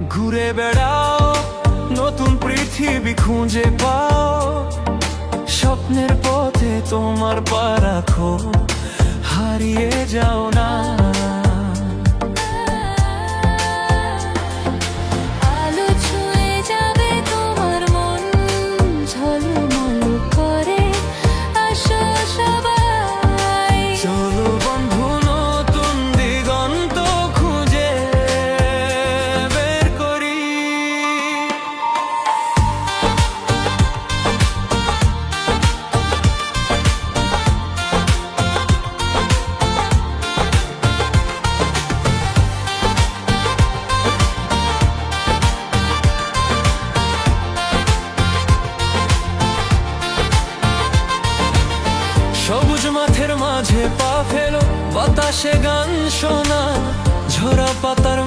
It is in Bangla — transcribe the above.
ঘুরে বেড়াও, নতুন পৃথিবী খুঁজে পাও। স্বপ্নের পথে তোমার পা রাখো, হারিয়ে যাও না। আলো ছুঁয়ে যাবে তোমার মন, ঝলমল করে আসো সবাই। চলো বন্ধু, নতুন দিগন্ত খুঁজে বের করি। সবুজ মাঠের মাঝে পা ফেলো, বাতাসে গান শোনা, ঝরা পাতার